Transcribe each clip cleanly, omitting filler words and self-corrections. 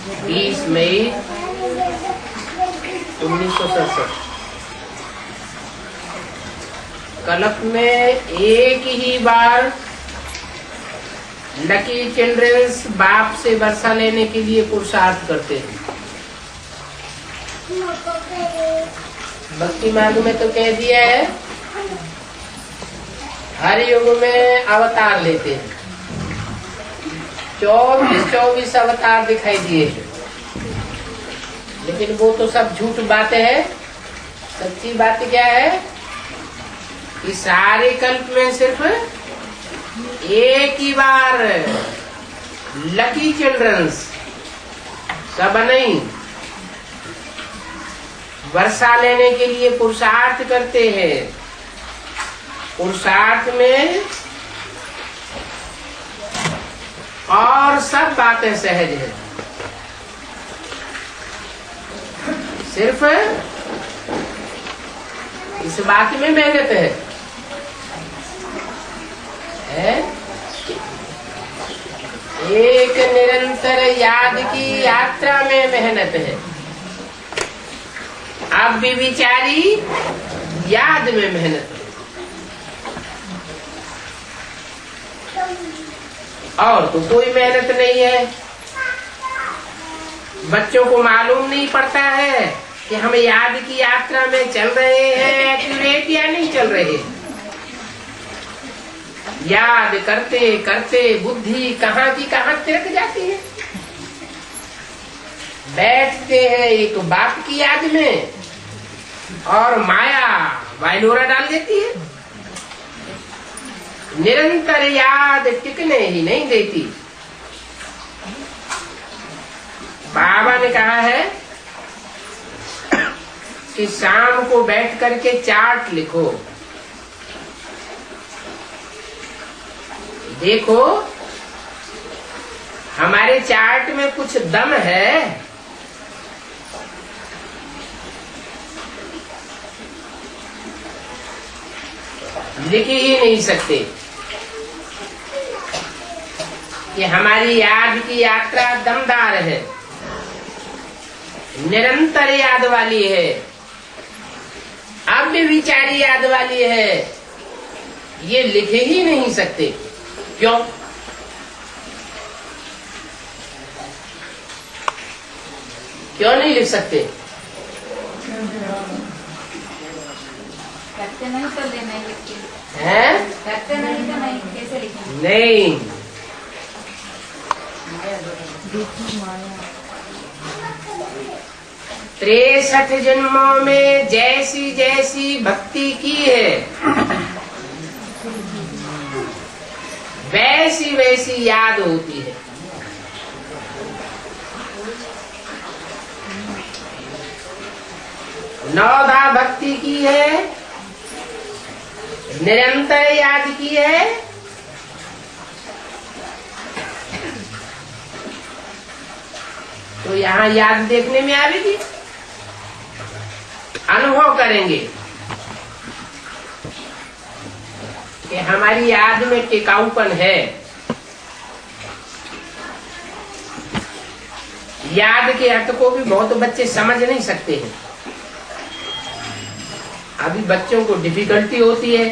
20 मई 1967। कल्प में एक ही बार लकी चिल्ड्रंस बाप से वर्षा लेने के लिए पुरुषार्थ करते हैं। भक्ति मार्ग में तो कह दिया है हर युग में अवतार लेते हैं। 24 अवतार दिखाई दिए हैं, लेकिन वो तो सब झूठ बातें हैं। सच्ची बात क्या है कि सारे कल्प में सिर्फ एक ही बार लकी चिल्ड्रंस, सब नहीं, वर्षा लेने के लिए पुरुषार्थ करते हैं। पुरुषार्थ में और सब बातें सहज है, सिर्फ इस बात में मेहनत है। एक निरंतर याद की यात्रा में मेहनत है। अब भी विचारी याद में मेहनत है, और तो कोई मेहनत नहीं है। बच्चों को मालूम नहीं पड़ता है कि हम याद की यात्रा में चल रहे हैं, एक्यूरेट या नहीं चल रहे। याद करते करते बुद्धि कहाँ की कहाँ तिरक जाती है। बैठते हैं एक बाप की याद में और माया वाइलोरा डाल देती है। निरंतर याद टिकने ही नहीं देती। बाबा ने कहा है कि शाम को बैठ करके चार्ट लिखो। देखो हमारे चार्ट में कुछ दम है। लिख ही नहीं सकते कि हमारी याद की यात्रा दमदार है, निरंतर याद वाली है, अब भी विचारी याद वाली है। ये लिख ही नहीं सकते। क्यों? क्यों नहीं लिख सकते? करते नहीं तो नहीं लिखते हैं? करते नहीं तो नहीं, कैसे लिखेंगे? नहीं, 63 जन्मों में जैसी जैसी भक्ति की है वैसी वैसी याद होती है। नौधा भक्ति की है, निरंतर याद की है, तो यहाँ याद देखने में आएगी। अनुभव करेंगे कि हमारी याद में टिकाऊपन है। याद के अर्थ को भी बहुत बच्चे समझ नहीं सकते हैं। अभी बच्चों को डिफिकल्टी होती है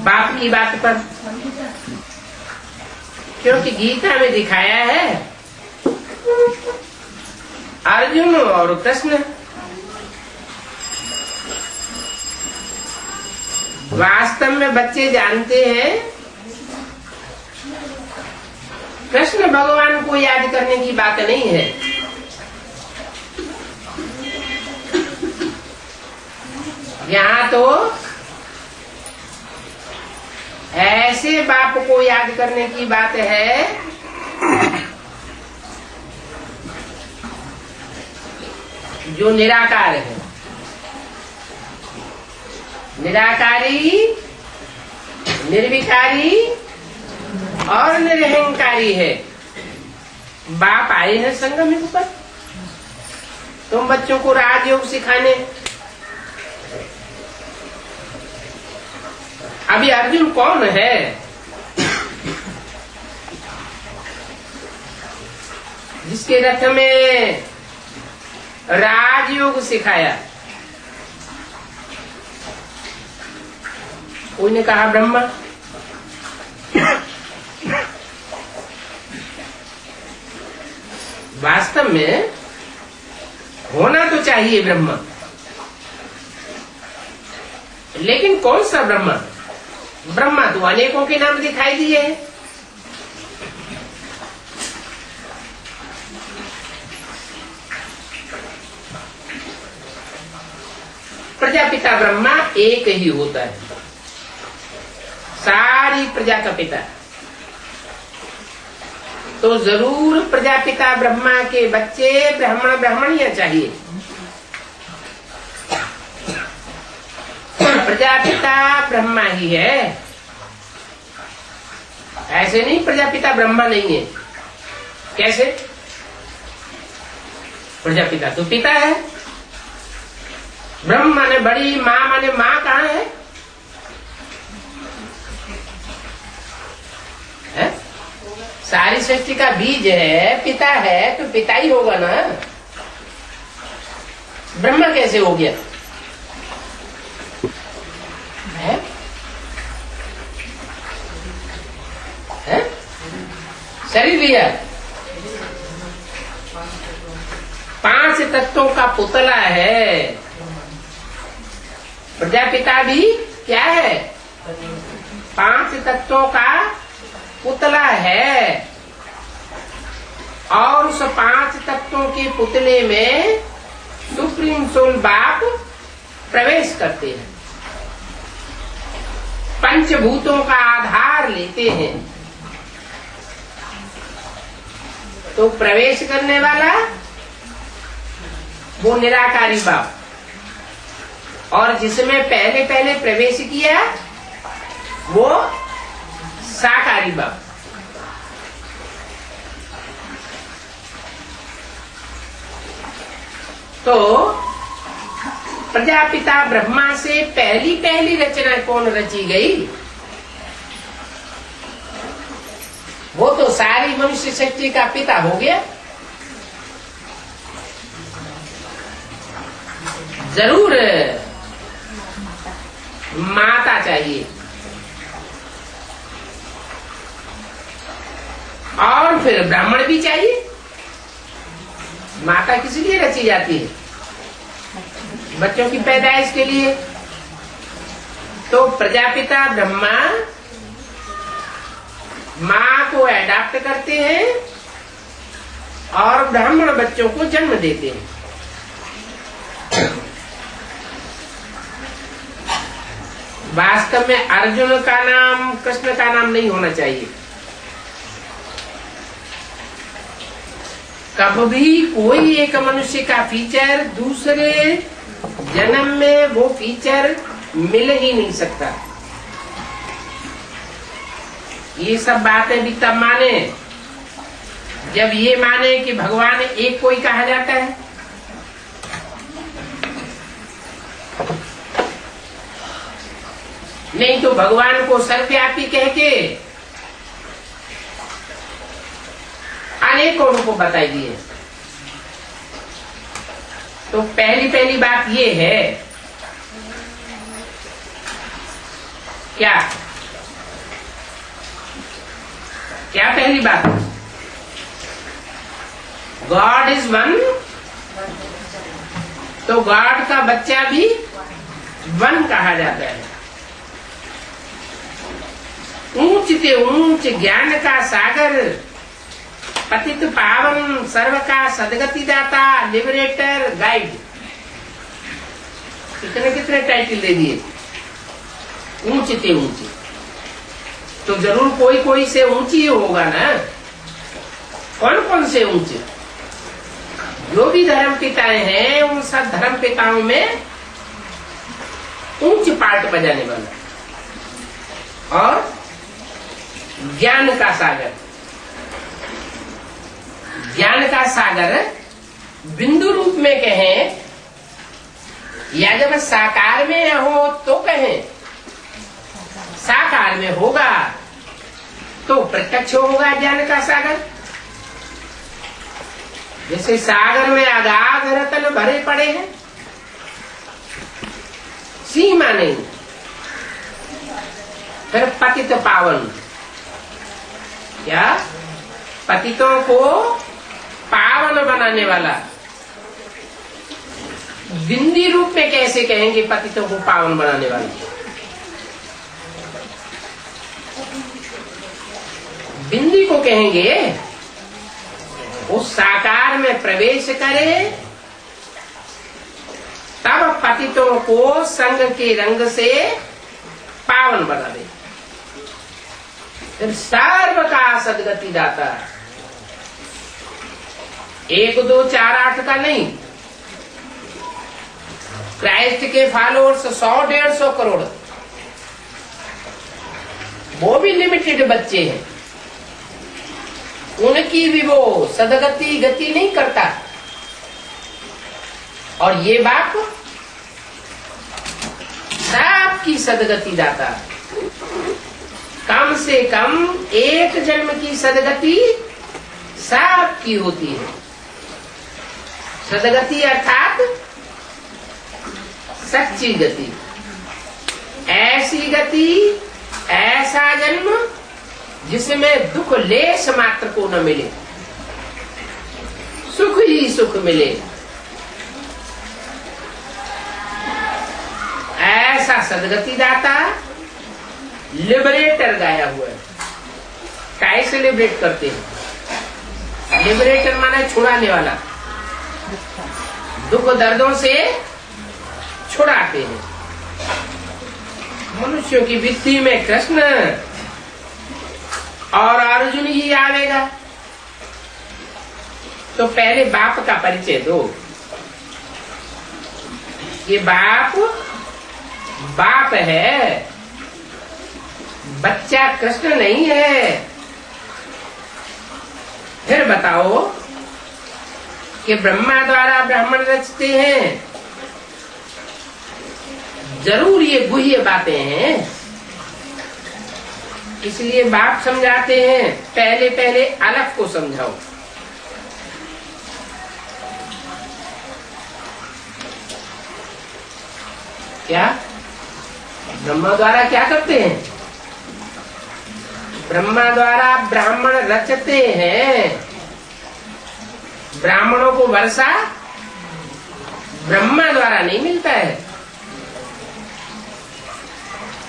बाप की बात पर, क्योंकि गीता में दिखाया है अर्जुन और कृष्ण वास्तव में बच्चे जानते हैं कृष्ण भगवान को याद करने की बात नहीं है। यहाँ तो ऐसे बाप को याद करने की बात है जो निराकार है, निराकारी, निर्विकारी और निरहंकारी है। बाप आए हैं संगम युग पर तुम बच्चों को राजयोग सिखाने। अभी अर्जुन कौन है? जिसके रथ में राजयोग सिखाया, कोई ने कहा ब्रह्मा। वास्तव में होना तो चाहिए ब्रह्मा, लेकिन कौन सा ब्रह्मा? ब्रह्मा तो अनेकों के नाम दिखाई दिए हैं। प्रजापिता ब्रह्मा एक ही होता है, सारी प्रजा का पिता। तो जरूर प्रजापिता ब्रह्मा के बच्चे ब्राह्मण ब्राह्मणियां चाहिए। प्रजापिता ब्रह्मा ही है, ऐसे नहीं प्रजापिता ब्रह्मा नहीं है। कैसे? प्रजापिता तो पिता है, ब्रह्म माने बड़ी, माँ माने माँ कहाँ है? सारी सृष्टि का बीज है, पिता है, तो पिता ही होगा ना। ब्रह्मा कैसे हो गया? है? शरीर लिया, 5 तत्वों का पुतला है। प्रजापिता भी क्या है? 5 तत्वों का पुतला है। और उस 5 तत्वों के पुतले में सुप्रीम सोल बाप प्रवेश करते हैं, पंचभूतों का आधार लेते हैं। तो प्रवेश करने वाला वो निराकारी बाप, और जिसमें पहले पहले प्रवेश किया वो साकारी बाप। तो प्रजापिता ब्रह्मा से पहली पहली रचना कौन रची गई? वो तो सारी मनुष्य सृष्टि का पिता हो गया। जरूर माता चाहिए, और फिर ब्राह्मण भी चाहिए। माता किस लिए रची जाती है? बच्चों की पैदाइश के लिए। तो प्रजापिता ब्रह्मा माँ को एडाप्ट करते हैं और ब्राह्मण बच्चों को जन्म देते हैं। वास्तव में अर्जुन का नाम कृष्ण का नाम नहीं होना चाहिए। कभी कोई एक मनुष्य का फीचर दूसरे जन्म में वो फीचर मिल ही नहीं सकता। ये सब बातें भी तब माने जब ये माने कि भगवान एक कोई कहा जाता है। नहीं तो भगवान को सर्वव्यापी कह के अनेकों रूपों बताई दिए। तो पहली बात ये है, क्या क्या पहली बात? गॉड इज वन, तो गॉड का बच्चा भी वन कहा जाता है। ऊंच से ऊंच ज्ञान का सागर, पतित पावन, सर्व का सदगति दाता, लिबरेटर, गाइड, कितने कितने टाइटल दे दिए। ऊंच से ऊंच, तो जरूर कोई कोई से ऊंची होगा ना। कौन कौन से ऊंचे? जो भी धर्म पिताएं हैं उन सब धर्म पिताओं में ऊंच पार्ट बजाने वाला। और ज्ञान का सागर, ज्ञान का सागर बिंदु रूप में कहें या जब साकार में हो तो कहें। साकार में होगा तो प्रत्यक्ष होगा ज्ञान का सागर। जैसे सागर में अगाध रतन भरे पड़े हैं, सीमा नहीं। फिर पतित पावन, क्या पतितों को पावन बनाने वाला। बिंदी रूप में कैसे कहेंगे पतितों को पावन बनाने वाला? बिंदी को कहेंगे उस साकार में प्रवेश करे, तब पतितों को संग के रंग से पावन बना दे। फिर सर्व का सदगति दाता, 1 2 4 8 का नहीं। क्राइस्ट के फॉलोअर्स 100 150 करोड़, वो भी लिमिटेड बच्चे हैं, उनकी भी वो सदगति गति नहीं करता। और ये बाप सबकी सदगति दाता। कम से कम एक जन्म की सदगति सबकी होती है। सदगति अर्थात सच्ची गति, ऐसी गति, ऐसा जन्म जिसमें दुख लेश मात्र को न मिले, सुख ही सुख मिले, ऐसा सदगति दाता लिबरेटर गाया हुआ है। कैसे लिबरेट करते हैं? लिबरेटर माने छुड़ाने वाला, दुख दर्दों से छुड़ाते हैं। मनुष्यों की बुद्धि में कृष्ण और अर्जुन ही आवेगा, तो पहले बाप का परिचय दो। ये बाप बाप है, बच्चा कृष्ण नहीं है। फिर बताओ कि ब्रह्मा द्वारा ब्राह्मण रचते हैं, जरूर ये गुह्य बातें हैं, इसलिए बाप समझाते हैं पहले पहले अलग को समझाओ। क्या ब्रह्मा द्वारा क्या करते हैं? ब्रह्मा द्वारा ब्राह्मण रचते हैं। ब्राह्मणों को वर्षा ब्रह्मा द्वारा नहीं मिलता है,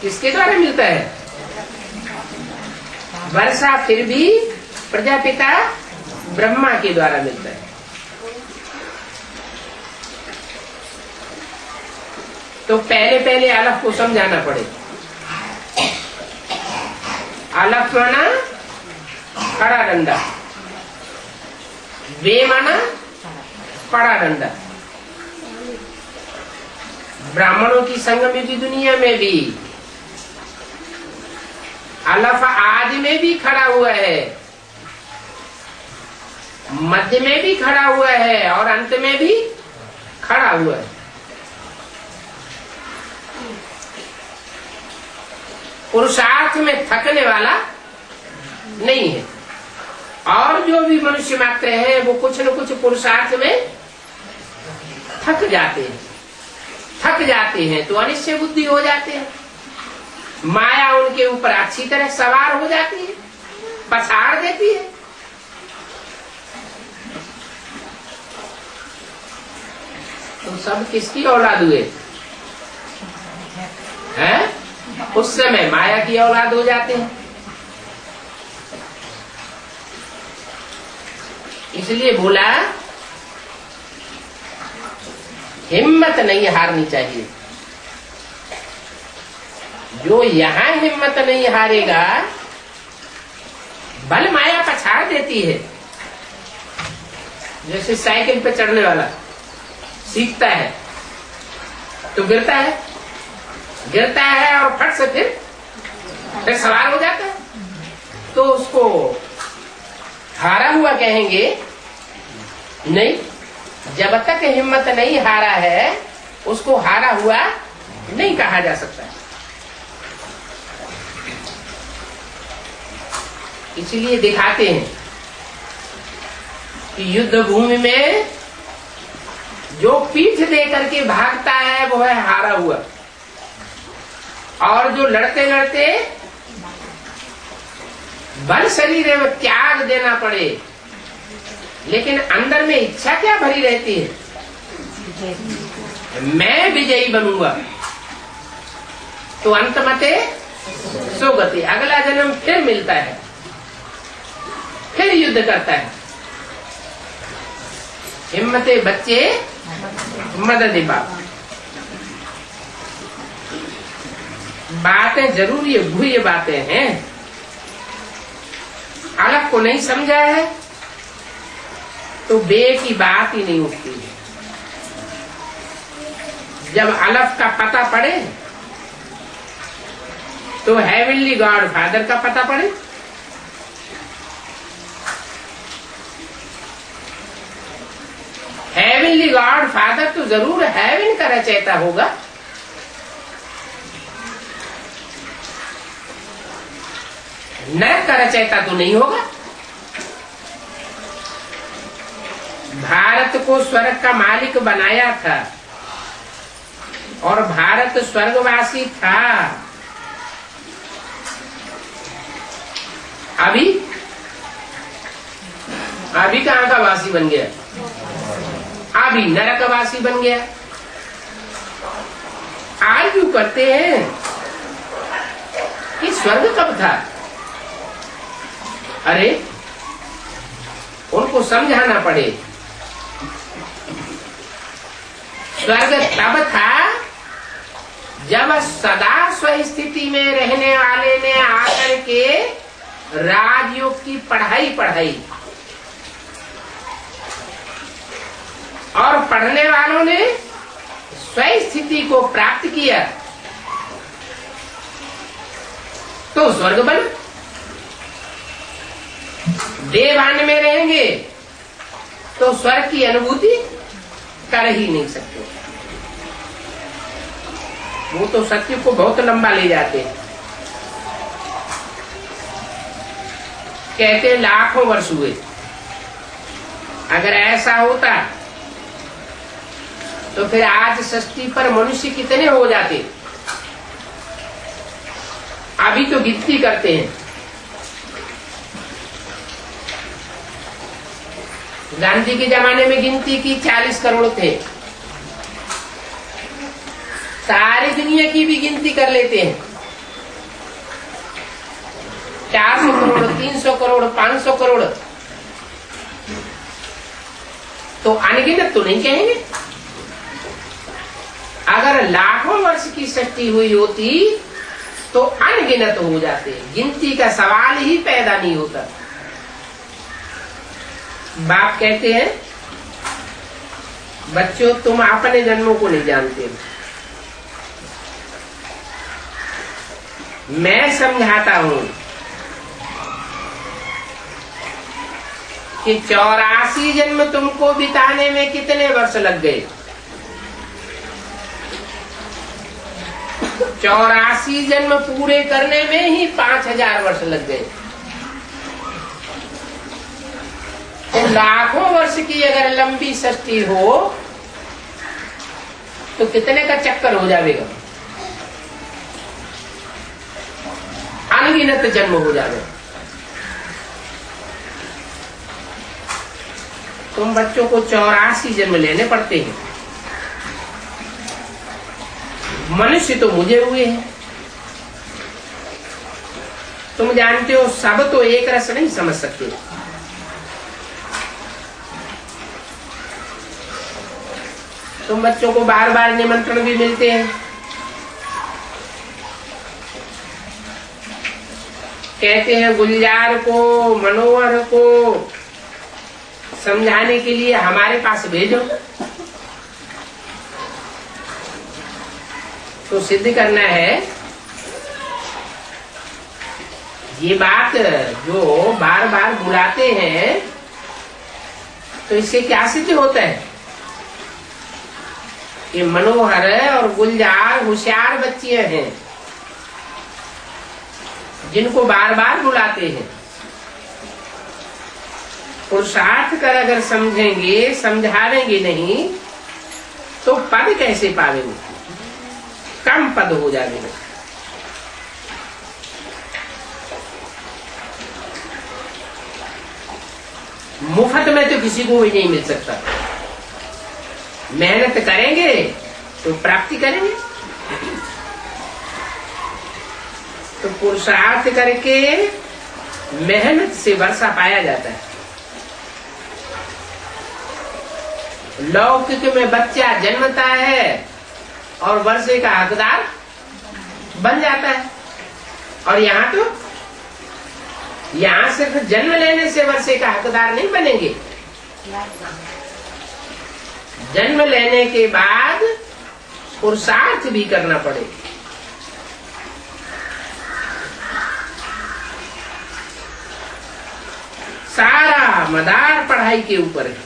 किसके द्वारा मिलता है? वर्षा फिर भी प्रजापिता ब्रह्मा के द्वारा मिलता है। तो पहले पहले अलग को समझाना पड़े। अलग माना खड़ा डंडा, वे माना पड़ा डंडा। ब्राह्मणों की संगमिति दुनिया में भी अलफ आदि में भी खड़ा हुआ है, मध्य में भी खड़ा हुआ है और अंत में भी खड़ा हुआ है। पुरुषार्थ में थकने वाला नहीं है। और जो भी मनुष्य मात्र है वो कुछ न कुछ पुरुषार्थ में थक जाते हैं। थक जाते हैं तो अनिश्चय बुद्धि हो जाते हैं, माया उनके ऊपर अच्छी तरह सवार हो जाती है, पछाड़ देती है। तो सब किसकी औलाद हुए हैं? उस समय माया की औलाद हो जाते हैं। इसलिए बोला हिम्मत नहीं हारनी चाहिए। जो यहाँ हिम्मत नहीं हारेगा, बल माया पछाड़ देती है। जैसे साइकिल पे चढ़ने वाला सीखता है तो गिरता है और फट से फिर सवार हो जाता है, तो उसको हारा हुआ कहेंगे नहीं। जब तक हिम्मत नहीं हारा है उसको हारा हुआ नहीं कहा जा सकता। इसलिए दिखाते हैं कि युद्ध भूमि में जो पीठ दे करके भागता है वो है हारा हुआ, और जो लड़ते लड़ते बल शरीर में त्याग देना पड़े लेकिन अंदर में इच्छा क्या भरी रहती है, मैं विजयी बनूंगा, तो अंत मते सोगति, अगला जन्म फिर मिलता है, फिर युद्ध करता है। हिम्मते बच्चे मदद बाप। बातें जरूरी है, भूय बातें हैं, अलग को नहीं समझा है तो बे की बात ही नहीं उठती है। जब अलफ का पता पड़े तो हेवनली गॉड फादर का पता पड़े। हेवनली गॉड फादर तो जरूर हेवन का रचयिता होगा, नरक का रचयिता तो नहीं होगा। भारत को स्वर्ग का मालिक बनाया था और भारत स्वर्गवासी था। अभी कहाँ का वासी बन गया, अभी नरकवासी बन गया। आर्ग्यू करते हैं कि स्वर्ग कब था, अरे उनको समझाना पड़े। स्वर्ग तब था जब सदा स्वस्थिति में रहने वाले ने आकर के राजयोग की पढ़ाई और पढ़ने वालों ने स्वस्थिति को प्राप्त किया तो स्वर्ग बना। देवान में रहेंगे तो स्वर्ग की अनुभूति कर ही नहीं सकते। वो तो सत्य को बहुत लंबा ले जाते हैं, कहते लाखों वर्ष हुए। अगर ऐसा होता तो फिर आज सृष्टि पर मनुष्य कितने हो जाते। अभी तो गिनती करते हैं, गांधी के जमाने में गिनती की 40 करोड़ थे, सारी दुनिया की भी गिनती कर लेते हैं, 400 करोड़ 300 करोड़ 500 करोड़, तो अनगिनत तो नहीं कहेंगे। अगर लाखों वर्ष की सृष्टि हुई होती तो अनगिनत हो जाते, गिनती का सवाल ही पैदा नहीं होता। बाप कहते हैं बच्चों तुम अपने जन्मों को नहीं जानते, मैं समझाता हूं कि 84 जन्म तुमको बिताने में कितने वर्ष लग गए। 84 जन्म पूरे करने में ही 5000 वर्ष लग गए। तो लाखों वर्ष की अगर लंबी सृष्टि हो तो कितने का चक्कर हो जाएगा, अनगिनत जन्म हो जाएगा। तुम बच्चों को 84 जन्म लेने पड़ते हैं, मनुष्य तो मुझे हुए हैं। तुम जानते हो सब तो एक रस नहीं समझ सकते। तुम बच्चों को बार बार निमंत्रण भी मिलते हैं, कहते हैं गुलजार को मनोहर को समझाने के लिए हमारे पास भेजो, तो सिद्ध करना है ये बात जो बार बार बुलाते हैं, तो इससे क्या सिद्ध होता है कि मनोहर और गुलजार होशियार बच्चियां हैं जिनको बार बार बुलाते हैं। पुरुषार्थ कर अगर समझेंगे, समझावेंगे नहीं तो पद कैसे पावेंगे? कम पद हो जाएंगे। मुफ्त में तो किसी को भी नहीं मिल सकता। मेहनत करेंगे तो प्राप्ति करेंगे। तो पुरुषार्थ करके मेहनत से वर्षा पाया जाता है। लौकिक में बच्चा जन्मता है और वर्षे का हकदार बन जाता है, और यहाँ सिर्फ जन्म लेने से वर्षे का हकदार नहीं बनेंगे। जन्म लेने के बाद पुरुषार्थ भी करना पड़ेगा। सारा मदार पढ़ाई के ऊपर है।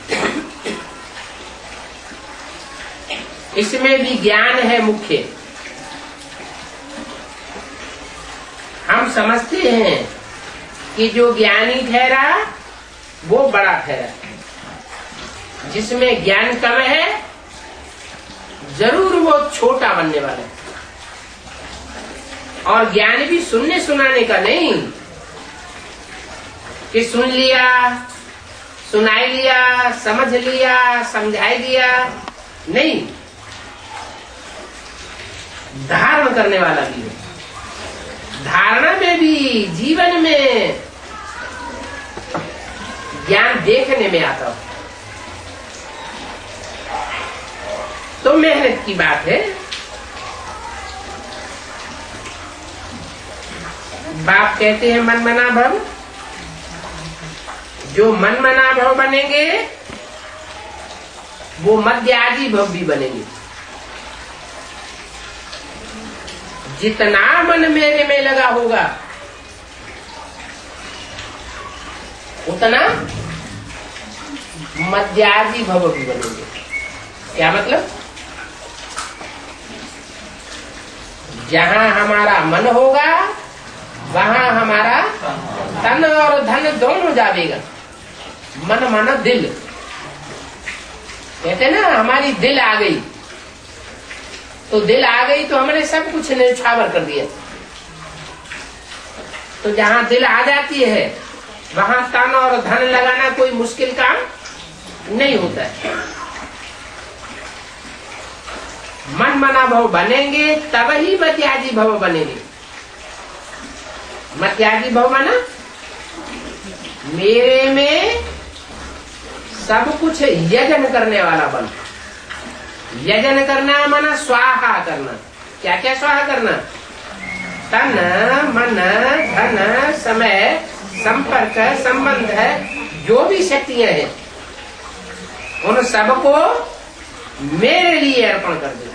इसमें भी ज्ञान है मुख्य। हम समझते हैं कि जो ज्ञानी ठहरा वो बड़ा ठहरा। जिसमें ज्ञान कम है जरूर वो छोटा बनने वाला है। और ज्ञान भी सुनने सुनाने का नहीं कि सुन लिया, सुनाई लिया, समझ लिया, समझाई दिया, नहीं, धारण करने वाला भी है। धारणा में भी, जीवन में ज्ञान देखने में आता हो तो मेहनत की बात है। बाप कहते हैं मन मना भव। जो मन मना भव बनेंगे वो मध्य आदि भव भी बनेंगे। जितना मन मेरे में लगा होगा उतना मध्यादि भव भी बनेंगे। क्या मतलब? जहां हमारा मन होगा वहां हमारा तन और धन दोनों जावेगा। मन मन दिल, कहते ना हमारी दिल आ गई, तो दिल आ गई तो हमने सब कुछ न्यौछावर कर दिया। तो जहां दिल आ जाती है वहां तन और धन लगाना कोई मुश्किल काम नहीं होता है। मन मना भव बनेंगे तब ही मत्यादि भव बनेंगे। मत्यादि भव माना मेरे में सब कुछ यजन करने वाला बन। यजन करना माना स्वाहा करना। क्या क्या स्वाहा करना? तन मन धन समय संपर्क संबंध है, जो भी शक्तियां हैं उन सबको मेरे लिए अर्पण कर दे।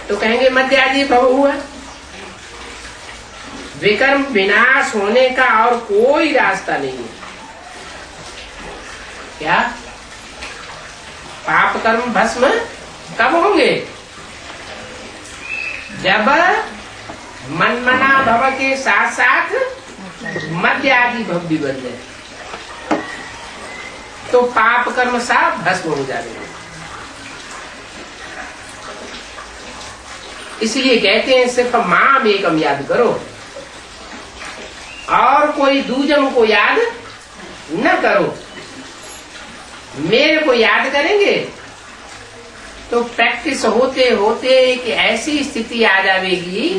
तो कहेंगे मध्यादि भव हुआ। विकर्म विनाश होने का और कोई रास्ता नहीं है। क्या? पाप कर्म भस्म कब होंगे? जब मन मना भव के साथ साथ मध्य आदि भव भी बन जाए तो पाप कर्म सब भस्म हो जाएगा। इसलिए कहते हैं सिर्फ माम एकम याद करो और कोई दूजम को याद न करो। मेरे को याद करेंगे तो प्रैक्टिस होते होते एक ऐसी स्थिति आ जाएगी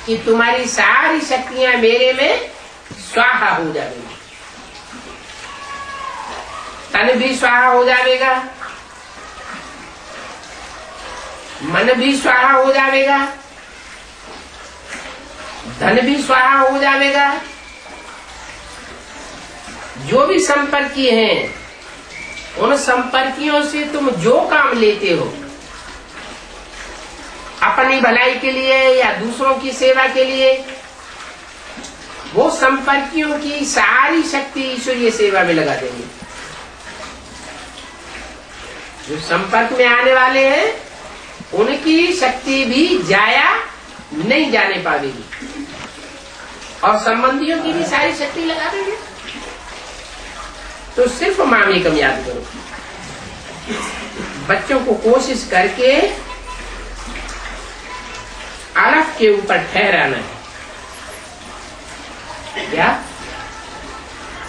कि तुम्हारी सारी शक्तियां मेरे में स्वाहा हो जाएगी। तन भी स्वाहा हो जाएगा, मन भी स्वाहा हो जाएगा, धन भी स्वाहा हो जाएगा। जो भी संपर्की हैं उन संपर्कियों से तुम जो काम लेते हो अपनी भलाई के लिए या दूसरों की सेवा के लिए, वो संपर्कियों की सारी शक्ति ईश्वरीय सेवा में लगा देंगे। जो संपर्क में आने वाले हैं उनकी शक्ति भी जाया नहीं जाने पाएगी। और संबंधियों की भी सारी शक्ति लगा देंगे। तो सिर्फ मामेकम याद करो। बच्चों को कोशिश करके अलफ के ऊपर ठहराना है। क्या?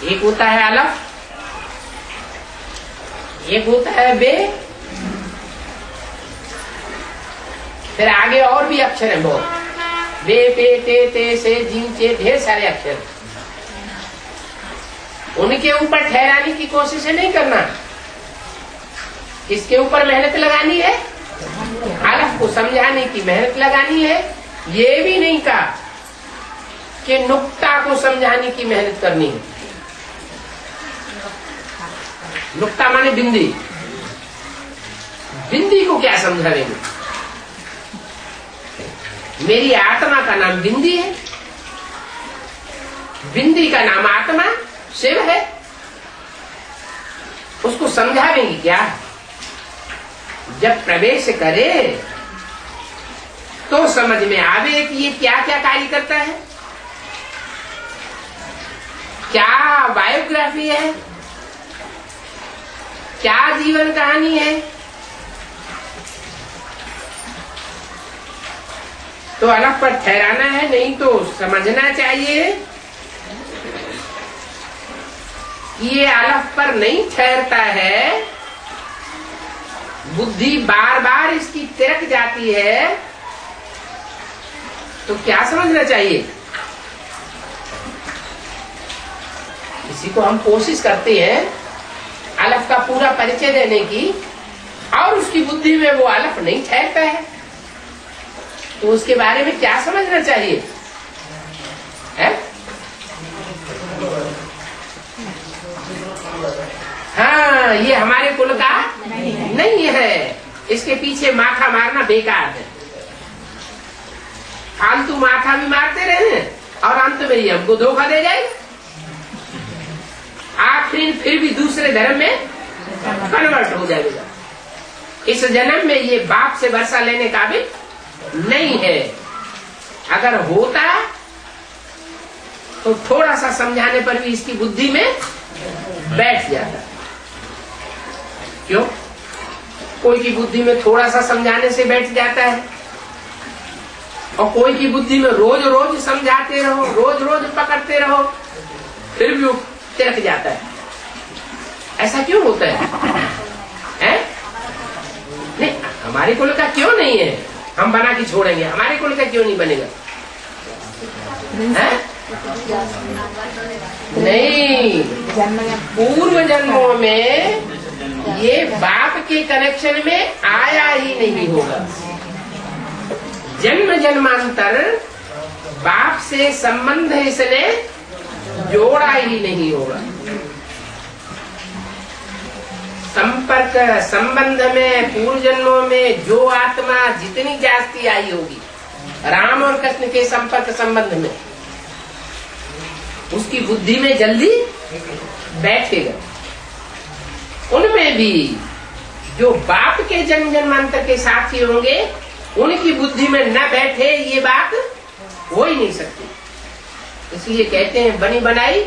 एक होता है अलफ, एक होता है बे, फिर आगे और भी अक्षर हैं बहुत, बे पे ते ते से जीन चे, ढेर सारे अक्षर। उनके ऊपर ठहराने की कोशिश नहीं करना। किसके ऊपर मेहनत लगानी है? अलफ को समझाने की मेहनत लगानी है। ये भी नहीं कहा कि नुक्ता को समझाने की मेहनत करनी है। नुक्ता माने बिंदी। बिंदी को क्या समझाएंगे? मेरी आत्मा का नाम बिंदी है, बिंदी का नाम आत्मा शिव है। उसको समझावेंगे क्या? जब प्रवेश करे तो समझ में आवे कि ये क्या क्या कार्य करता है, क्या बायोग्राफी है, क्या जीवन कहानी है। तो अलग पर ठहराना है, नहीं तो समझना चाहिए कि ये अलग पर नहीं ठहरता है, बुद्धि बार बार इसकी तिरक जाती है। तो क्या समझना चाहिए? किसी को हम कोशिश करते हैं अलफ का पूरा परिचय देने की, और उसकी बुद्धि में वो अलफ नहीं ठहरता है, तो उसके बारे में क्या समझना चाहिए? है? हाँ, ये हमारे कुल का नहीं है। इसके पीछे माथा मारना बेकार है। फालतू माथा भी मारते रहे और अंत में ये हमको धोखा दे जाएगा। आखिर फिर भी दूसरे धर्म में कन्वर्ट हो जाएगा। इस जन्म में ये बाप से वर्षा लेने का भी नहीं है। अगर होता तो थोड़ा सा समझाने पर भी इसकी बुद्धि में बैठ जाता। क्यों? कोई की बुद्धि में थोड़ा सा समझाने से बैठ जाता है, और कोई की बुद्धि में रोज रोज समझाते रहो, रोज रोज पकड़ते रहो, फिर भी वो तिरक जाता है। ऐसा क्यों होता है? हैं? नहीं, हमारे कुल का क्यों नहीं है? हम बना के छोड़ेंगे। हमारे कुल का क्यों नहीं बनेगा? हैं? नहीं, पूर्व जन्मों में ये बाप के कनेक्शन में आया ही नहीं होगा। जन्म जन्मांतर बाप से संबंध इसने जोड़ा ही नहीं होगा। संपर्क संबंध में पूर्व जन्मों में जो आत्मा जितनी जास्ती आई होगी राम और कृष्ण के संपर्क संबंध में, उसकी बुद्धि में जल्दी बैठेगा। उनमें भी जो बाप के जन्म जन्मांतर के साथी होंगे, उनकी बुद्धि में न बैठे ये बात हो ही नहीं सकती। इसलिए कहते हैं बनी बनाई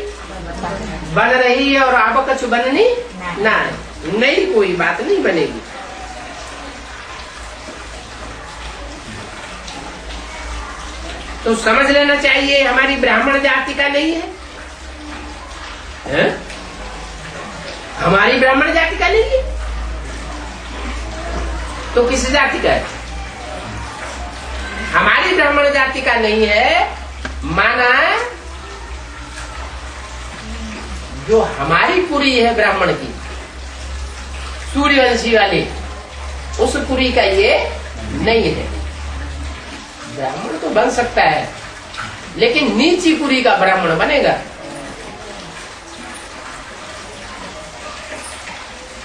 बन रही है और अब कछु बननी ना, नहीं कोई बात नहीं बनेगी। तो समझ लेना चाहिए हमारी ब्राह्मण जाति का नहीं है, है? हमारी ब्राह्मण जाति का नहीं है तो किस जाति का है? हमारी ब्राह्मण जाति का नहीं है, माना जो हमारी पुरी है ब्राह्मण की, सूर्यवंशी वाली, उस पुरी का ये नहीं है। ब्राह्मण तो बन सकता है, लेकिन नीची पुरी का ब्राह्मण बनेगा।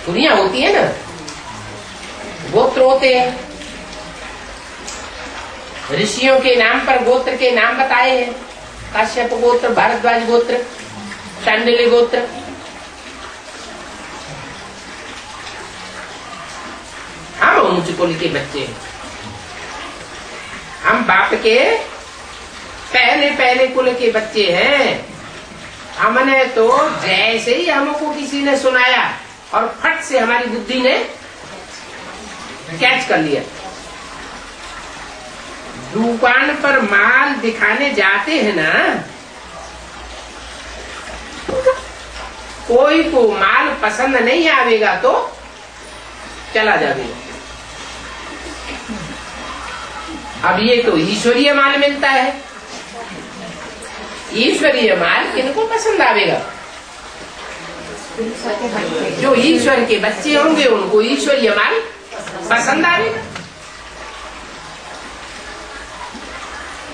पुरियां होती है ना, गोत्र होते हैं, ऋषियों के नाम पर गोत्र के नाम बताए हैं। काश्यप गोत्र, भारद्वाज गोत्र, शांडिल्य गोत्र। हम ऊंच कुल के बच्चे हैं, हम बाप के पहले पहले कुल के बच्चे हैं। हमने तो जैसे ही हमको किसी ने सुनाया और फट से हमारी बुद्धि ने कैच कर लिया। दुकान पर माल दिखाने जाते हैं ना, कोई को माल पसंद नहीं आवेगा तो चला जाएगा। अब ये तो ईश्वरीय माल मिलता है। ईश्वरीय माल किनको पसंद आवेगा? जो ईश्वर के बच्चे होंगे उनको ईश्वरीय माल पसंद आवेगा।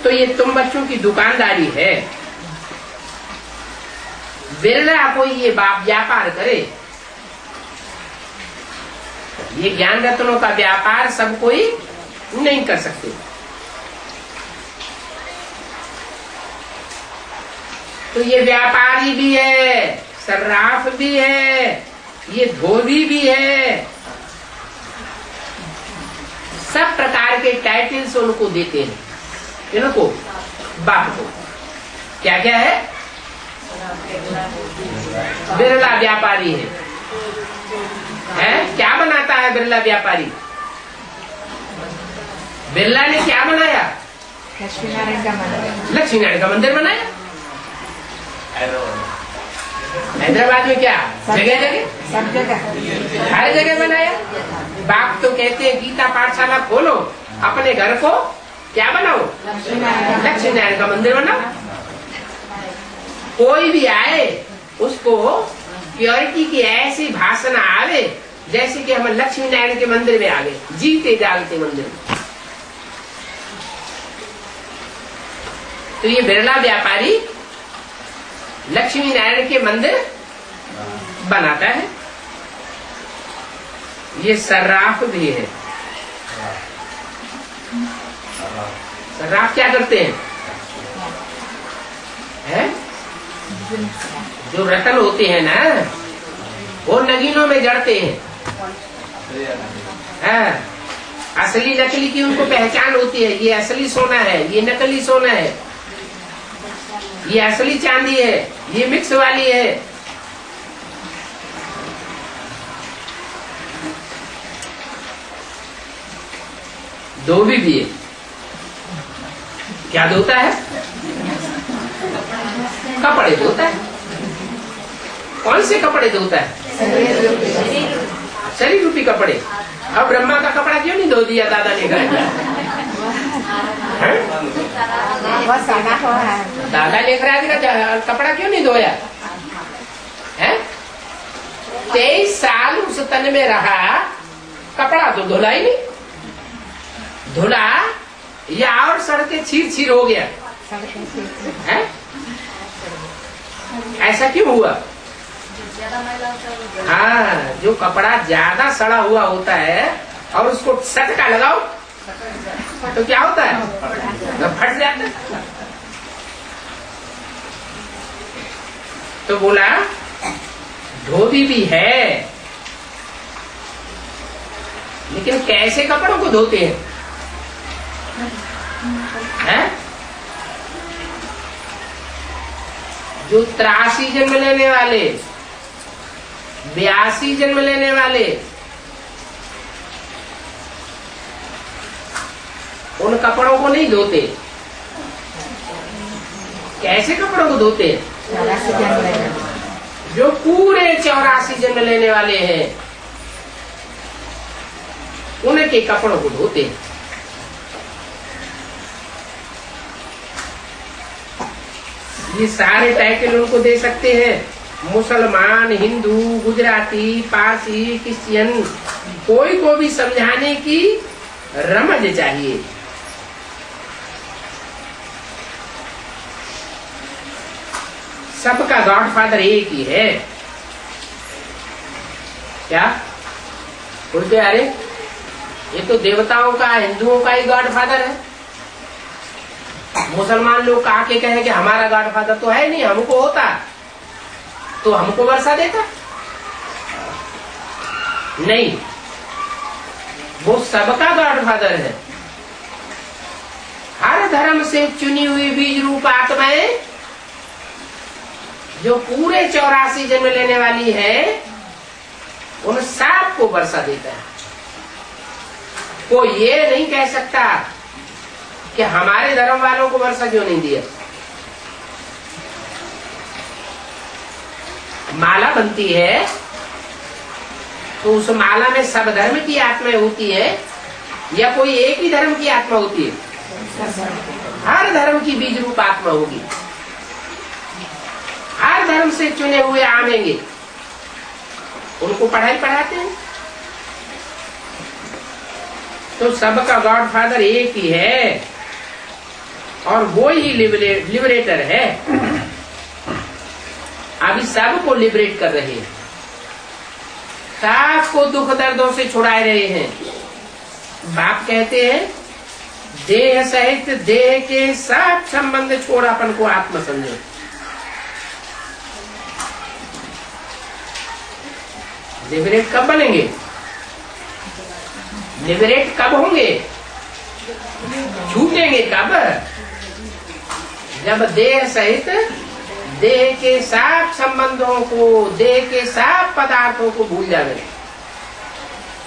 तो ये तुम बच्चों की दुकानदारी है। बिरला कोई ये व्यापार करे। ये ज्ञान रत्नों का व्यापार सब कोई नहीं कर सकते। तो ये व्यापारी भी है, सर्राफ भी है, ये धोबी भी है, सब प्रकार के टाइटल्स उनको देते हैं। इनको बाप को क्या क्या है? बिरला व्यापारी है? क्या बनाता है बिरला व्यापारी? बिरला ने क्या बनाया? लक्ष्मी नारायण का मंदिर बनाया। हैदराबाद में क्या जगह जगह सब जगह हर जगह बनाया। बाप तो कहते हैं गीता पाठशाला खोलो, अपने घर को क्या बनाओ? लक्ष्मी नारायण का मंदिर बनाओ। कोई भी आए उसको प्योरिटी की ऐसी भाषण आवे जैसे कि हम लक्ष्मी नारायण के मंदिर में आ गए, जीते जागते मंदिर में। तो ये बिरला व्यापारी लक्ष्मी नारायण के मंदिर बनाता है। ये सर्राफ भी है। सर्राफ क्या करते हैं? जो रतन होते हैं ना, वो नगीनों में जड़ते हैं। असली नकली की उनको पहचान होती है। ये असली सोना है, ये नकली सोना है, ये असली चांदी है, ये मिक्स वाली है। धोबी भी है। क्या धोता है? कपड़े धोता है। कौन से कपड़े धोता है? शरीर रूपी कपड़े। अब ब्रह्मा का कपड़ा क्यों नहीं धो दिया दादा ने? दादा लेकर आया कपड़ा क्यों नहीं धोया? 23 साल उस तन में रहा, कपड़ा तो धुला ही नहीं। धुला या और सड़के छीर छीर हो गया है? ऐसा क्यों हुआ? हाँ, जो कपड़ा ज्यादा सड़ा हुआ होता है और उसको सटका लगाओ तो क्या होता है? तो फट जाता है। तो बोला धोबी भी है, लेकिन कैसे कपड़ों को धोते हैं? जो 83 जन्म लेने वाले, 82 जन्म लेने वाले, उन कपड़ों को नहीं धोते। कैसे कपड़ों को धोते? जो पूरे 84 जन्म लेने वाले हैं उनके कपड़ों को धोते। ये सारे टाइटल उनको दे सकते हैं। मुसलमान, हिंदू, गुजराती, पारसी, क्रिश्चियन, कोई को भी समझाने की रमज चाहिए। सबका गॉडफादर एक ही है। क्या बोलते? अरे ये तो देवताओं का, हिंदुओं का ही गॉडफादर है। मुसलमान लोग कहा के कहें कि हमारा गॉडफादर तो है नहीं, हमको होता तो हमको वर्षा देता। नहीं, वो सबका गॉडफादर है। हर हर धर्म से चुनी हुई बीज रूप आत्माएं जो पूरे 84 जन्म लेने वाली है, उन सबको वर्षा देता है। कोई ये नहीं कह सकता कि हमारे धर्म वालों को वर्षा क्यों नहीं दिया। माला बनती है तो उस माला में सब धर्म की आत्माएं होती है या कोई एक ही धर्म की आत्मा होती है? हर धर्म की बीज रूप आत्मा होगी। हर धर्म से चुने हुए आएंगे, उनको पढ़ाई पढ़ाते हैं। तो सबका गॉड फादर एक ही है और वो ही लिबरेटर है। अभी सबको लिबरेट कर रहे हैं, सबको दुख दर्दों से छुड़ा रहे हैं। बाप कहते हैं देह सहित देह के सब संबंध छोड़ अपन को आत्मा समझो। लिबरेट कब बनेंगे? लिबरेट कब होंगे? छूटेंगे कब? जब देह सहित देह के सब संबंधों को, देह के सब पदार्थों को भूल जावे,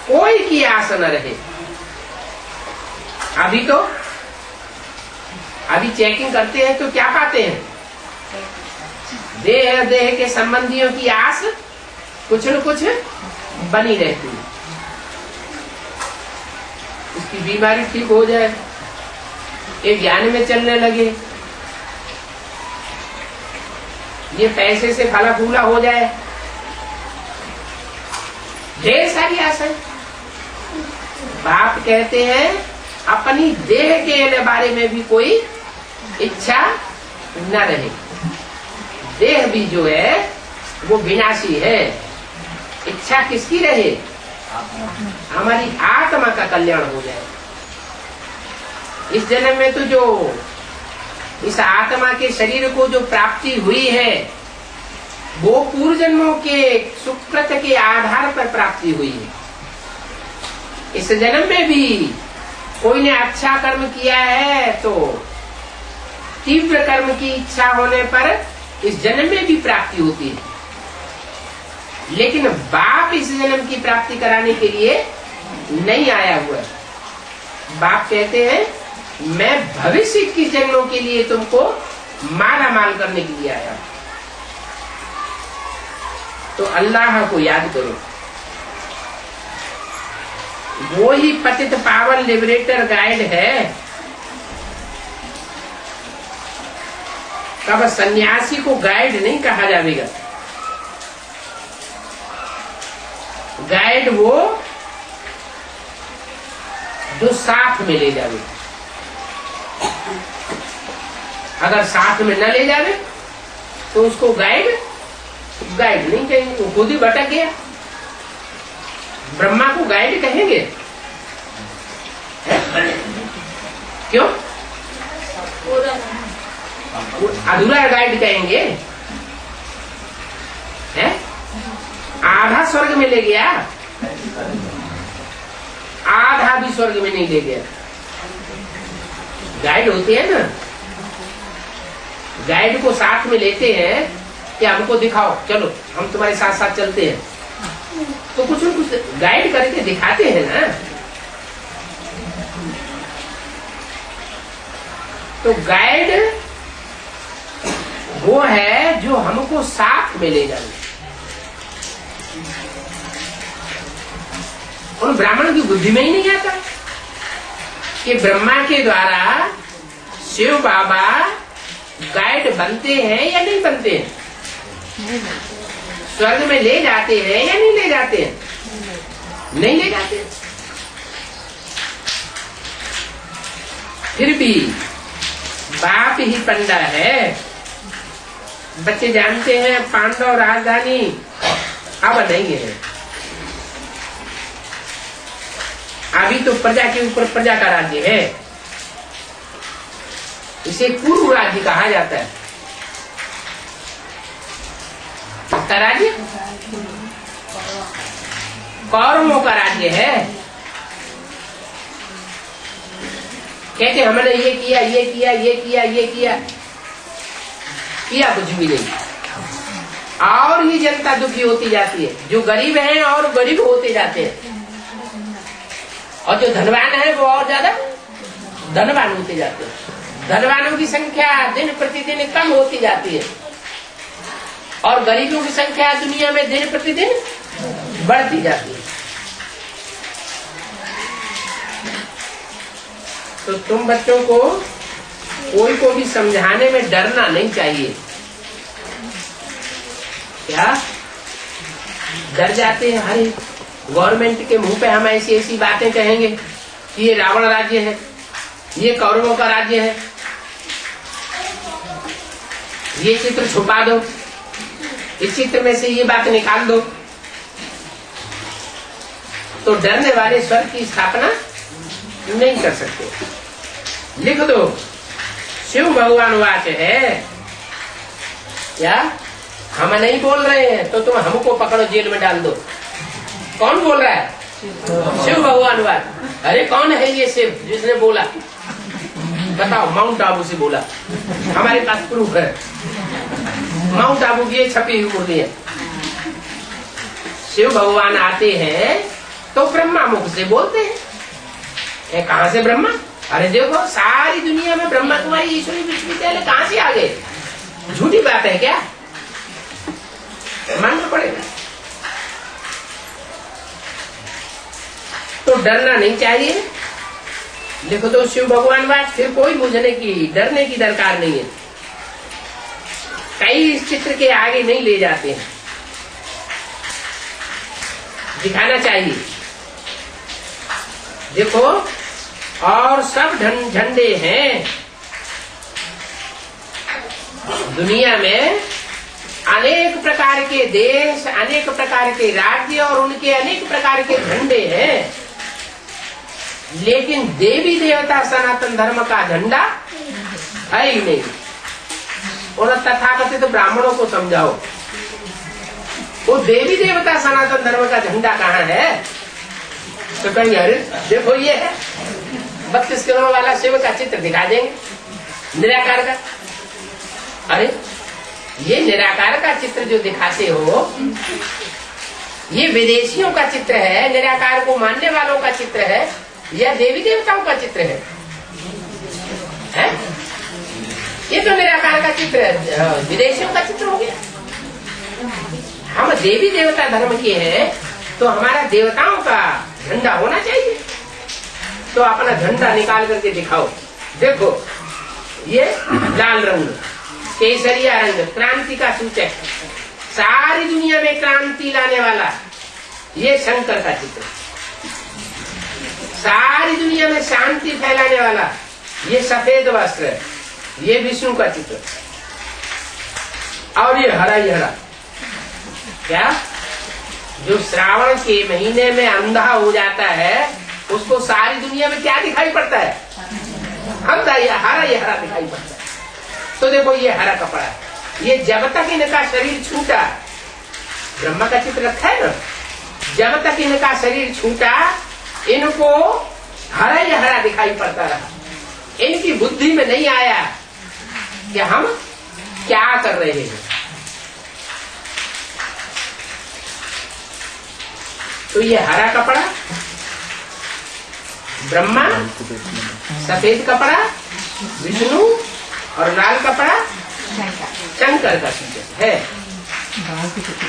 कोई की आस न रहे। अभी चेकिंग करते हैं तो क्या पाते हैं? देह देह के संबंधियों की आस कुछ न कुछ बनी रहती है। उसकी बीमारी ठीक हो जाए, ये ज्ञान में चलने लगे, ये पैसे से फला फूला हो जाए, ढेर सारी आशाएं। बाप कहते हैं अपनी देह के बारे में भी कोई इच्छा न रहे। देह भी जो है वो विनाशी है। इच्छा किसकी रहे? हमारी आत्मा का कल्याण हो जाए। इस जन्म में तो जो इस आत्मा के शरीर को जो प्राप्ति हुई है, वो पूर्व जन्मों के सुकृत के आधार पर प्राप्ति हुई है। इस जन्म में भी कोई ने अच्छा कर्म किया है तो तीव्र कर्म की इच्छा होने पर इस जन्म में भी प्राप्ति होती है। लेकिन बाप इस जन्म की प्राप्ति कराने के लिए नहीं आया हुआ है। बाप कहते हैं मैं भविष्य की जन्मों के लिए तुमको माला माल करने के लिए आया। तो अल्लाह को याद करो, वो ही पतित पावन लिबरेटर गाइड है। कब सन्यासी को गाइड नहीं कहा जाएगा। गाइड वो जो साथ में ले जावे। अगर साथ में न ले जावे तो उसको गाइड नहीं कहेंगे, वो खुद ही भटक गया। ब्रह्मा को गाइड कहेंगे? क्यों? अधूरा गाइड कहेंगे। है? आधा स्वर्ग में ले गया, आधा भी स्वर्ग में नहीं ले गया। गाइड होते हैं ना, गाइड को साथ में लेते हैं कि हमको दिखाओ, चलो हम तुम्हारे साथ साथ चलते हैं, तो कुछ न कुछ गाइड करके दिखाते हैं ना। तो गाइड वो है जो हमको साथ में ले जाए। उन ब्राह्मण की बुद्धि में ही नहीं आता कि ब्रह्मा के द्वारा शिव बाबा गाइड बनते हैं या नहीं बनते हैं, स्वर्ग में ले जाते हैं या नहीं ले जाते हैं? नहीं ले जाते। फिर भी बाप ही पंडा है। बच्चे जानते हैं पांडव राजधानी अब नहीं है। अभी तो प्रजा के ऊपर प्रजा का राज्य है। इसे पूर्व राज्य कहा जाता है। किसका राज्य? कौरवों का राज्य है। कहते हमने ये किया ये किया ये किया ये किया, किया कुछ भी नहीं। और ये जनता दुखी होती जाती है, जो गरीब हैं और गरीब होते जाते हैं, और जो धनवान है वो और ज्यादा धनवान होते जाते हैं। धनवानों की संख्या दिन प्रतिदिन कम होती जाती है और गरीबों की संख्या दुनिया में दिन प्रतिदिन बढ़ती जाती है। तो तुम बच्चों को कोई को भी समझाने में डरना नहीं चाहिए। क्या डर जाते हैं? अरे गवर्नमेंट के मुंह पे हम ऐसी ऐसी बातें कहेंगे कि ये रावण राज्य है, ये कौरवों का राज्य है, ये चित्र छुपा दो, इस चित्र में से ये बात निकाल दो। तो डरने वाले स्वर की स्थापना नहीं कर सकते। लिख दो, शिव भगवान वाच है। क्या हम नहीं बोल रहे हैं तो तुम हमको पकड़ो जेल में डाल दो। कौन बोल रहा है? शिव भगवान वाच। अरे कौन है ये शिव जिसने बोला? बताओ। माउंट आबू से बोला, हमारे पास प्रूफ है। माउंट आबू की छपी हुई मूर्ति है। शिव भगवान आते हैं तो ब्रह्मा मुख से बोलते हैं। कहाँ से ब्रह्मा? अरे देखो सारी दुनिया में ब्रह्मा कुमारी ईश्वरी विश्वविद्यालय कहाँ से आ गए? झूठी बात है क्या? मानना पड़ेगा। तो डरना नहीं चाहिए। देखो तो शिव भगवान बात, फिर कोई मुझने की डरने की दरकार नहीं है। कई इस चित्र के आगे नहीं ले जाते हैं, दिखाना चाहिए। देखो और सब झंडे हैं दुनिया में, अनेक प्रकार के देश, अनेक प्रकार के राज्य और उनके अनेक प्रकार के झंडे हैं, लेकिन देवी देवता सनातन धर्म का झंडा है ही नहीं। और तथाकथित ब्राह्मणों को समझाओ वो देवी देवता सनातन धर्म का झंडा कहाँ है? तो कहीं अरे देखो ये है 32 करोड़ वाला शिव का चित्र दिखा देंगे, निराकार का। अरे ये निराकार का चित्र जो दिखाते हो ये विदेशियों का चित्र है, निराकार को मानने वालों का चित्र है या देवी देवताओं का चित्र है? ये तो निराकार का चित्र है, विदेशियों का चित्र हो गया। हम देवी देवता धर्म के हैं तो हमारा देवताओं का झंडा होना चाहिए। तो अपना झंडा निकाल करके दिखाओ। देखो ये लाल रंग, केसरिया रंग, क्रांति का सूचक, सारी दुनिया में क्रांति लाने वाला ये शंकर का चित्र, सारी दुनिया में शांति फैलाने वाला ये सफेद वस्त्र, ये विष्णु का चित्र। और ये हरा ही हरा, क्या जो श्रावण के महीने में अंधा हो जाता है उसको सारी दुनिया में क्या दिखाई पड़ता है? हरा ही हरा दिखाई पड़ता है। तो देखो ये हरा कपड़ा, ये जब तक इनका शरीर छूटा, ब्रह्मा का चित्र रखा है ना, जब तक इनका शरीर छूटा इनको हरा ही हरा दिखाई पड़ता रहा। इनकी बुद्धि में नहीं आया कि हम क्या कर रहे हैं। तो ये हरा कपड़ा ब्रह्मा, सफेद कपड़ा विष्णु और लाल कपड़ा शंकर का सूचक है।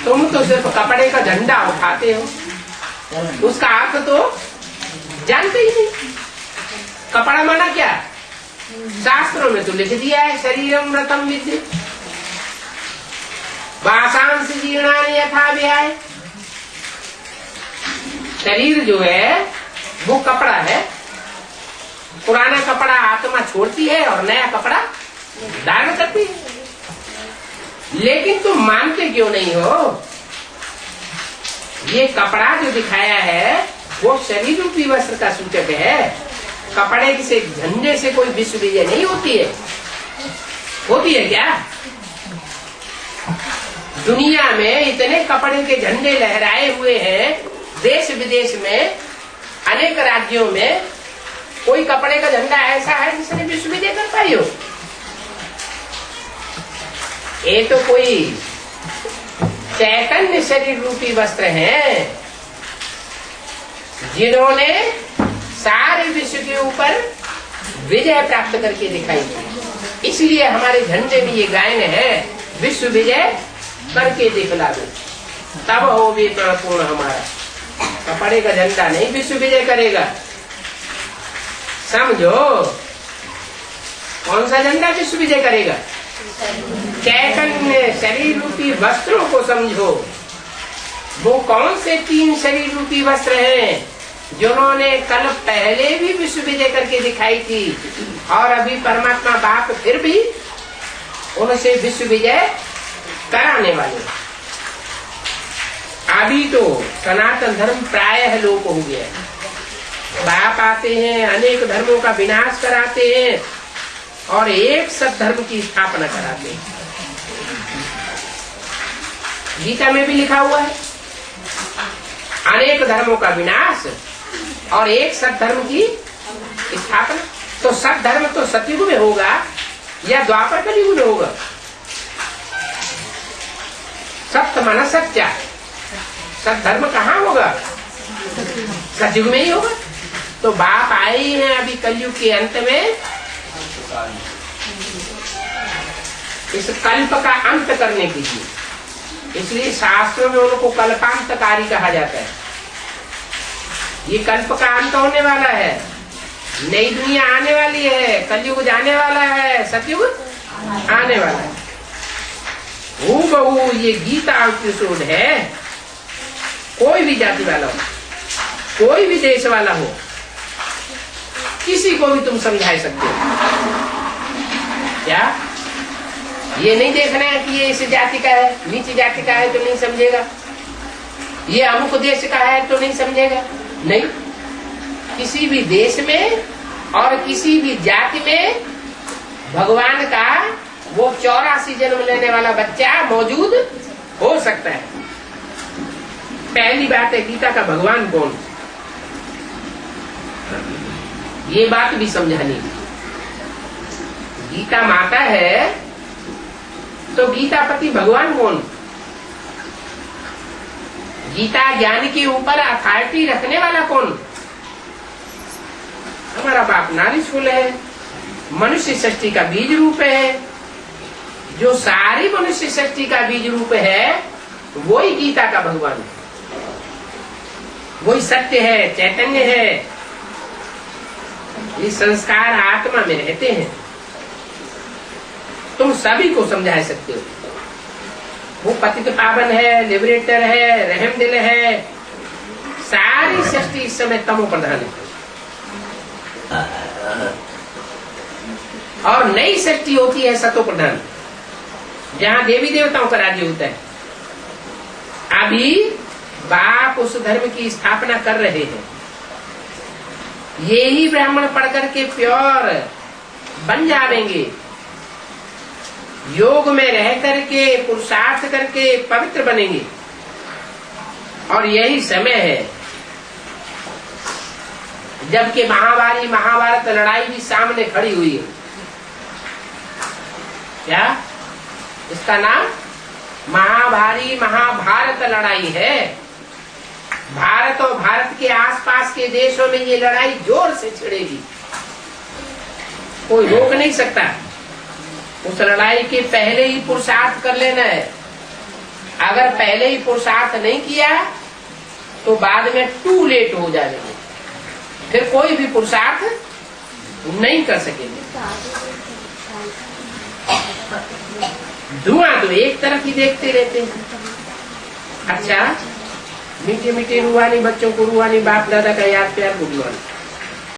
तुम तो सिर्फ कपड़े का झंडा उठाते हो, उसका अर्थ तो जानते ही नहीं। कपड़ा माना क्या? शास्त्रों में तो लिख दिया है शरीरम रतम विद्धि वासांस जीर्णानि यथा व्याय। शरीर जो है वो कपड़ा है, पुराना कपड़ा आत्मा छोड़ती है और नया कपड़ा धारण करती है। लेकिन तुम मानते क्यों नहीं हो? ये कपड़ा जो दिखाया है वो शरीर रूपी वस्त्र का सूचक है। कपड़े से झंडे से कोई विश्व विजय नहीं होती है। होती है क्या? दुनिया में इतने कपड़े के झंडे लहराए हुए हैं, देश विदेश में अनेक राज्यों में कोई कपड़े का झंडा ऐसा है जिसने विश्व विजय कर पाई हो? ये तो कोई चैतन्य शरीर रूपी वस्त्र हैं जिन्होंने सारे विश्व के ऊपर विजय प्राप्त करके दिखाई थी। इसलिए हमारे झंडे में ये गायन है, विश्व विजय करके दिखला दो तब हो भी पूर्ण हमारा। कपड़े का झंडा नहीं विश्व विजय करेगा, समझो। कौन सा झंडा विश्व विजय करेगा? चैतन्य शरीर रूपी वस्त्रों को समझो। वो कौन से 3 शरीर रूपी वस्त्र हैं जिन्होंने कल पहले भी विश्व विजय करके दिखाई थी और अभी परमात्मा बाप फिर भी उनसे विश्व विजय कराने वाले। अभी तो सनातन धर्म प्रायः लोप हो गया। बाप आते हैं, अनेक धर्मों का विनाश कराते हैं और एक सत्धर्म की स्थापना कराते हैं। गीता में भी लिखा हुआ है, अनेक धर्मों का विनाश और एक सत्धर्म की स्थापना। तो सत्धर्म तो सतयुग में होगा या द्वापर कलयुग में होगा? सत्य माना सच्चा, सत्धर्म कहाँ होगा? सतयुग में ही होगा। तो बाप आए ही हैं अभी कलयुग के अंत में इस कल्प का अंत करने के लिए। इसलिए शास्त्रों में उनको कल्पांतकारी कहा जाता है। ये कल्प का अंत होने वाला है, नई दुनिया आने वाली है, कलयुग जाने वाला है, सतयुग आने वाला है। हूबहू ये गीता एपिसोड है। कोई भी जाति वाला हो, कोई भी देश वाला हो, किसी को भी तुम समझा सकते हो। क्या ये नहीं देखना है कि ये इस जाति का है, नीचे जाति का है तो नहीं समझेगा, ये अमुक देश का है तो नहीं समझेगा? नहीं, किसी भी देश में और किसी भी जाति में भगवान का वो 84 जन्म लेने वाला बच्चा मौजूद हो सकता है। पहली बात है गीता का भगवान कौन, ये बात भी समझानी। गीता माता है तो गीता पति भगवान कौन? गीता ज्ञान के ऊपर अथॉरिटी रखने वाला कौन? हमारा बाप नारीशूल है, मनुष्य सृष्टि का बीज रूप है। जो सारी मनुष्य सृष्टि का बीज रूप है वही गीता का भगवान है, वही सत्य है, चैतन्य है। ये संस्कार आत्मा में रहते हैं। तुम सभी को समझा सकते हो। वो पतित पावन है, लिबरेटर है, रहमदिल है। सारी सृष्टि इस समय तमो प्रधान है और नई सृष्टि होती है सतो प्रधान, जहाँ देवी देवताओं का राज्य होता है। अभी बाप उस धर्म की स्थापना कर रहे हैं। ये ही ब्राह्मण पढ़ करके प्योर बन जाएंगे, योग में रह करके पुरुषार्थ करके पवित्र बनेंगे। और यही समय है जबकि महाभारत लड़ाई भी सामने खड़ी हुई है। क्या इसका नाम महाभारत लड़ाई है। भारत और भारत के आसपास के देशों में ये लड़ाई जोर से छिड़ेगी, कोई रोक नहीं सकता। उस लड़ाई के पहले ही पुरुषार्थ कर लेना है। अगर पहले ही पुरुषार्थ नहीं किया तो बाद में टू लेट हो जाएगा, फिर कोई भी पुरुषार्थ नहीं कर सकेंगे। धुआं तो एक तरफ ही देखते रहते हैं। अच्छा, मीठे मीठे रूहानी बच्चों को रूहानी बाप दादा का याद प्यार गुड मॉर्निंग।